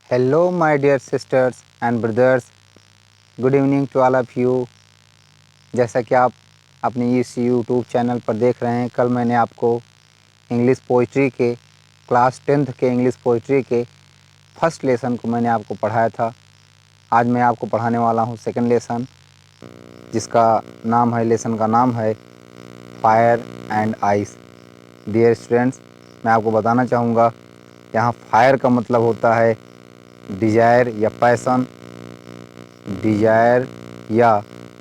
Hello, my dear sisters and brothers. Good evening to all of you. जैसा कि आप अपने इस यूट्यूब चैनल पर देख रहे हैं, कल मैंने आपको इंग्लिश पोइट्री के क्लास 10th के इंग्लिश पोइट्री के फर्स्ट लेसन को मैंने आपको पढ़ाया था। आज मैं आपको पढ़ाने वाला हूँ सेकंड लेसन, जिसका नाम है, लेसन का नाम है fire and ice. Dear students, मैं आपको बताना चाहूँगा, यहाँ फायर का मतलब होता है डिजायर या पैसन। डिजायर या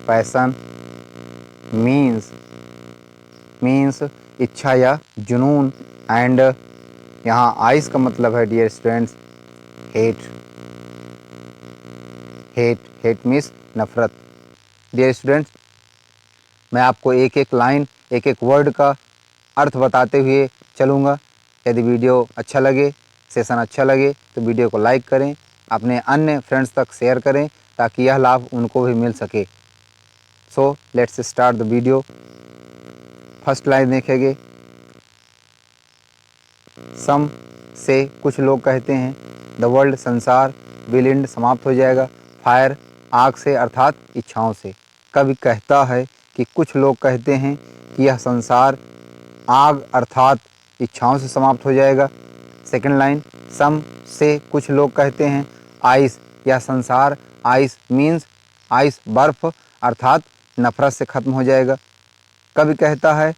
पैसन मीन्स इच्छा या जुनून। एंड यहाँ आइस का मतलब है डियर स्टूडेंट्स हेट मीन्स नफरत। डियर स्टूडेंट्स, मैं आपको एक एक लाइन, एक एक वर्ड का अर्थ बताते हुए चलूँगा। यदि वीडियो अच्छा लगे, सेशन अच्छा लगे तो वीडियो को लाइक करें, अपने अन्य फ्रेंड्स तक शेयर करें ताकि यह लाभ उनको भी मिल सके। So let's start the video. First line देखेंगे, सम से कुछ लोग कहते हैं, द वर्ल्ड संसार विल एंड समाप्त हो जाएगा, फायर आग से अर्थात इच्छाओं से। कवि कहता है कि कुछ लोग कहते हैं कि यह संसार आग अर्थात इच्छाओं से समाप्त हो जाएगा। सेकंड लाइन, सम से कुछ लोग कहते हैं, आइस यह संसार, आइस मीन्स आइस बर्फ अर्थात नफरत से ख़त्म हो जाएगा। कवि कहता है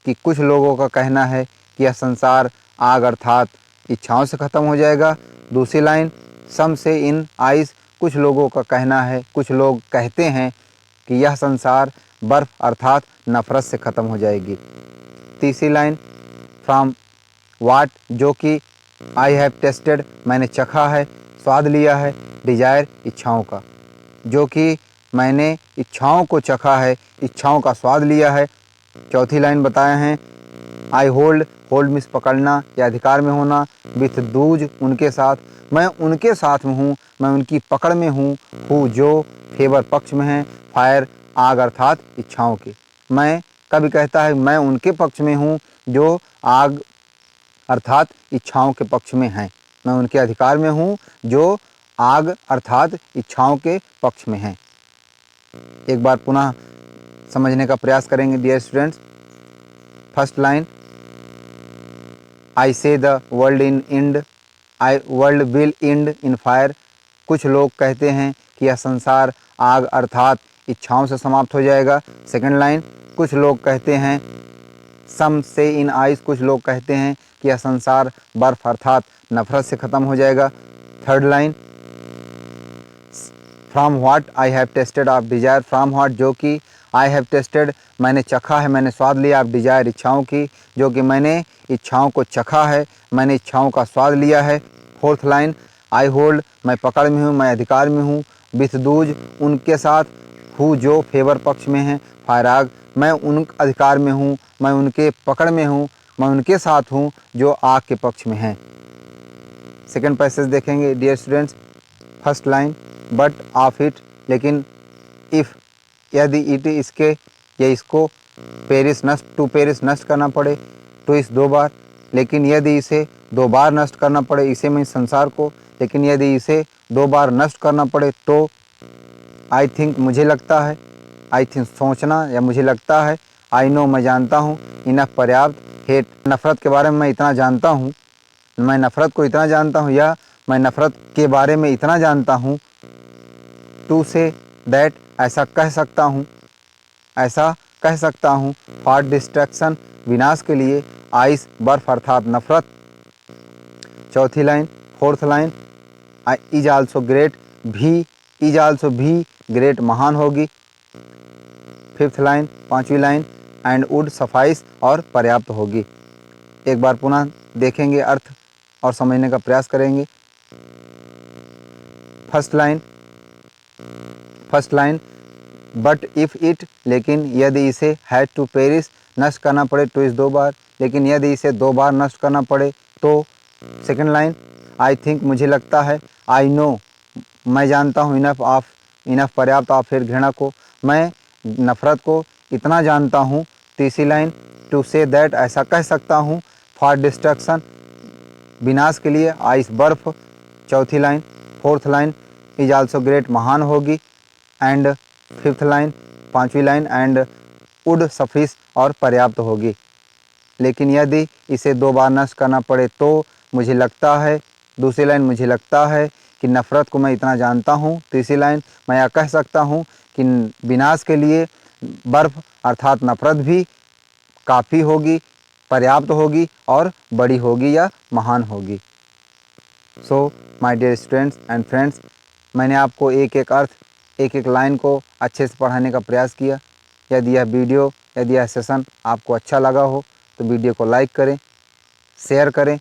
कि कुछ लोगों का कहना है कि यह संसार आग अर्थात इच्छाओं से ख़त्म हो जाएगा। दूसरी लाइन, सम से इन आइस कुछ लोगों का कहना है, कुछ लोग कहते हैं कि यह संसार बर्फ अर्थात नफरत से ख़त्म हो जाएगी। तीसरी लाइन, फ्रॉम वाट जो कि आई हैव टेस्टेड मैंने चखा है, स्वाद लिया है, डिजायर इच्छाओं का, जो कि मैंने इच्छाओं को चखा है, इच्छाओं का स्वाद लिया है। चौथी लाइन बताए हैं, आई होल्ड मीन्स पकड़ना या अधिकार में होना, विथ दूज उनके साथ, मैं उनके साथ में हूँ, मैं उनकी पकड़ में हूँ, हूँ जो फेवर पक्ष में है, फायर आग अर्थात इच्छाओं के। मैं, कभी कहता है मैं उनके पक्ष में हूँ जो आग अर्थात इच्छाओं के पक्ष में हैं, मैं उनके अधिकार में हूँ जो आग अर्थात इच्छाओं के पक्ष में हैं। एक बार पुनः समझने का प्रयास करेंगे डियर स्टूडेंट्स। फर्स्ट लाइन, आई से the world in and, I world will and in fire. कुछ लोग कहते हैं कि यह संसार आग अर्थात इच्छाओं से समाप्त हो जाएगा। सेकंड लाइन, कुछ लोग कहते हैं, सम से इन आइस कुछ लोग कहते हैं कि यह संसार बर्फ अर्थात नफरत से ख़त्म हो जाएगा। Third line, from what I have tested of desire, from what जो कि आई हैव टेस्टेड मैंने चखा है, मैंने स्वाद लिया, ऑफ डिजायर इच्छाओं की, जो कि मैंने इच्छाओं को चखा है, मैंने इच्छाओं का स्वाद लिया है। फोर्थ लाइन, आई होल्ड मैं पकड़ में हूँ, मैं अधिकार में हूँ, विथ दूज उनके साथ, हूँ जो फेवर पक्ष में है, फायर आग मैं उन अधिकार में हूँ, मैं उनके पकड़ में हूँ, मैं उनके साथ हूँ जो आग के पक्ष में हैं। सेकंड पैसेज देखेंगे dear students. First line, but of it लेकिन, इफ़ यदि इट इसके या इसको, पेरिस नष्ट टू पेरिस नष्ट करना पड़े, तो इस दो बार, लेकिन यदि इसे दो बार नष्ट करना पड़े, इसे में संसार को, लेकिन यदि इसे दो बार नष्ट करना पड़े तो, आई थिंक मुझे लगता है, आई थिंक सोचना या मुझे लगता है, आई नो मैं जानता हूँ, इनफ पर्याप्त, हेट नफ़रत के बारे में मैं इतना जानता हूँ, मैं नफ़रत को इतना जानता हूँ या मैं नफ़रत के बारे में इतना जानता हूँ। टू से दैट ऐसा कह सकता हूँ, ऐसा कह सकता हूँ, फॉर डिस्ट्रक्शन विनाश के लिए, आइस बर्फ अर्थात नफरत। चौथी line, fourth line, is also great भी, इज आल्सो भी ग्रेट महान होगी। फिफ्थ लाइन, पांचवी लाइन, एंड वुड सफाइस और पर्याप्त होगी। एक बार पुनः देखेंगे अर्थ और समझने का प्रयास करेंगे। First line, but if it लेकिन यदि इसे, हैड टू पेरिस नष्ट करना पड़े, तो इस दो बार, लेकिन यदि इसे दो बार नष्ट करना पड़े तो। सेकंड लाइन, आई थिंक मुझे लगता है, आई नो मैं जानता हूँ, इनफ पर्याप्त और फिर घृणा को, मैं नफ़रत को इतना जानता हूँ। तीसरी लाइन, टू से दैट ऐसा कह सकता हूँ, फॉर डिस्ट्रक्शन विनाश के लिए, आइस बर्फ। चौथी line, fourth line is also great महान होगी, एंड फिफ्थ लाइन पांचवी लाइन एंड वुड सफिश और पर्याप्त होगी। लेकिन यदि इसे 2 बार नष्ट करना पड़े तो मुझे लगता है, दूसरी लाइन मुझे लगता है कि नफ़रत को मैं इतना जानता हूँ। तीसरी लाइन मैं यह कह सकता हूँ कि विनाश के लिए बर्फ़ अर्थात नफ़रत भी काफ़ी होगी, पर्याप्त होगी और बड़ी होगी या महान होगी। So my dear students and friends, मैंने आपको एक एक अर्थ, एक एक लाइन को अच्छे से पढ़ाने का प्रयास किया। यदि यह सेशन आपको अच्छा लगा हो तो वीडियो को लाइक करें, शेयर करें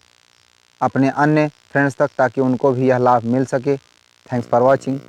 अपने अन्य फ्रेंड्स तक, ताकि उनको भी यह लाभ मिल सके। Thanks for watching.